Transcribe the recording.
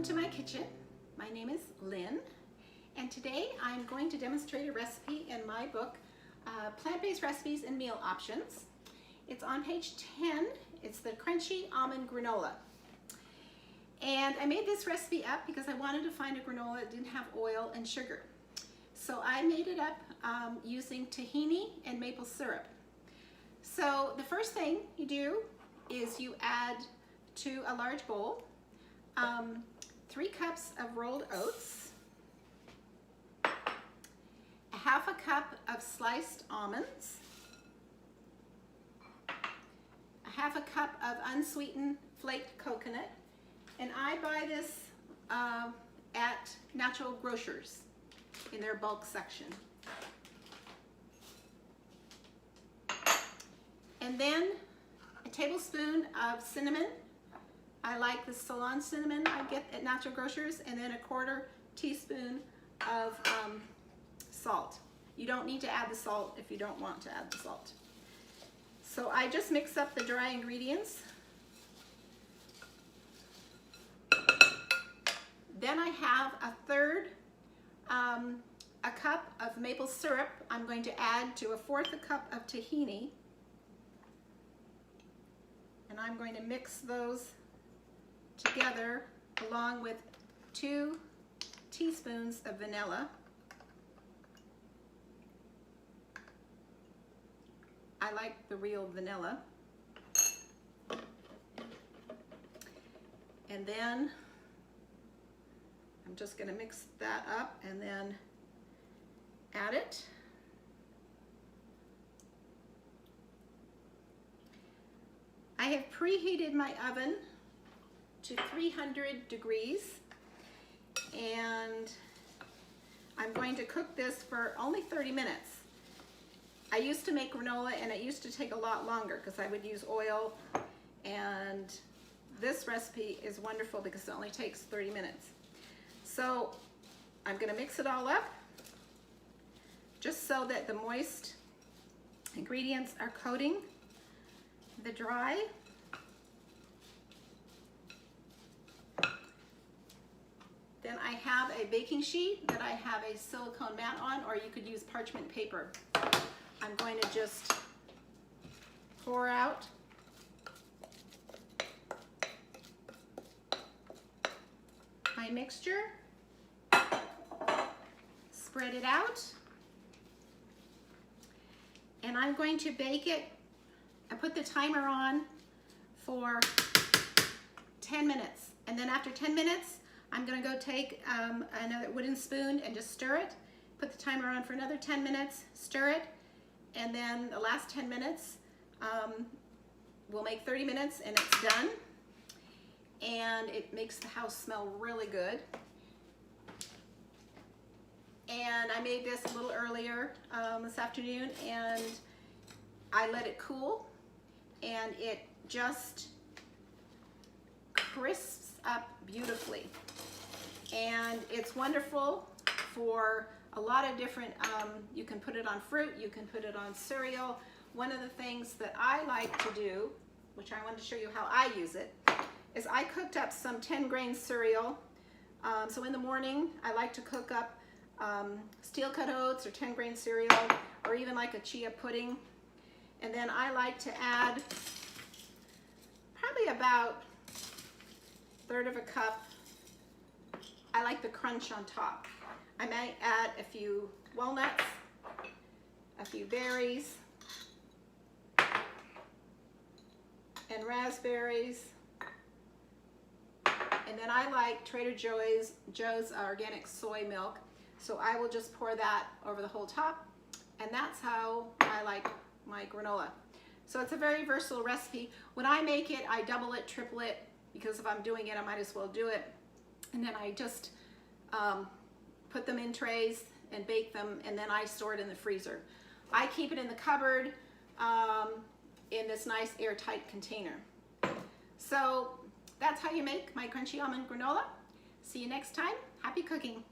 Welcome to my kitchen. My name is Lynn, and today I'm going to demonstrate a recipe in my book, Plant-Based Recipes and Meal Options. It's on page 10. It's the Crunchy Almond Granola. And I made this recipe up because I wanted to find a granola that didn't have oil and sugar. So I made it up using tahini and maple syrup. So the first thing you do is you add to a large bowl 3 cups of rolled oats, a half a cup of sliced almonds, a half a cup of unsweetened flaked coconut, and I buy this at natural grocers in their bulk section. And then a tablespoon of cinnamon. I like the Ceylon cinnamon I get at natural grocers, and then a 1/4 teaspoon of salt. You don't need to add the salt if you don't want to add the salt. So I just mix up the dry ingredients. Then I have a 1/3 a cup of maple syrup. I'm going to add to a 1/4 cup of tahini, and I'm going to mix those together along with 2 teaspoons of vanilla. I like the real vanilla. And then I'm just going to mix that up and then add it. I have preheated my oven to 300 degrees, and I'm going to cook this for only 30 minutes. I used to make granola and it used to take a lot longer because I would use oil, and this recipe is wonderful because it only takes 30 minutes. So I'm going to mix it all up just so that the moist ingredients are coating the dry. Then I have a baking sheet that I have a silicone mat on, or you could use parchment paper. I'm going to just pour out my mixture, spread it out, and I'm going to bake it. I put the timer on for 10 minutes, and then after 10 minutes I'm going to go take another wooden spoon and just stir it. Put the timer on for another 10 minutes, stir it, and then the last 10 minutes we'll make 30 minutes and it's done. And it makes the house smell really good. And I made this a little earlier this afternoon, and I let it cool, and it just crisps up beautifully. And it's wonderful for a lot of different, you can put it on fruit, you can put it on cereal. One of the things that I like to do, which I want to show you how I use it, is I cooked up some 10-grain cereal. So in the morning, I like to cook up steel cut oats or 10-grain cereal, or even like a chia pudding. And then I like to add probably about 1/3 cup. I like the crunch on top. I might add a few walnuts, a few berries, and raspberries. And then I like Trader Joe's organic soy milk, so I will just pour that over the whole top, and that's how I like my granola. So it's a very versatile recipe. When I make it, I double it, triple it, because if I'm doing it, I might as well do it. And then I just put them in trays and bake them, and then I store it in the freezer. I keep it in the cupboard in this nice airtight container. So that's how you make my crunchy almond granola. See you next time. Happy cooking.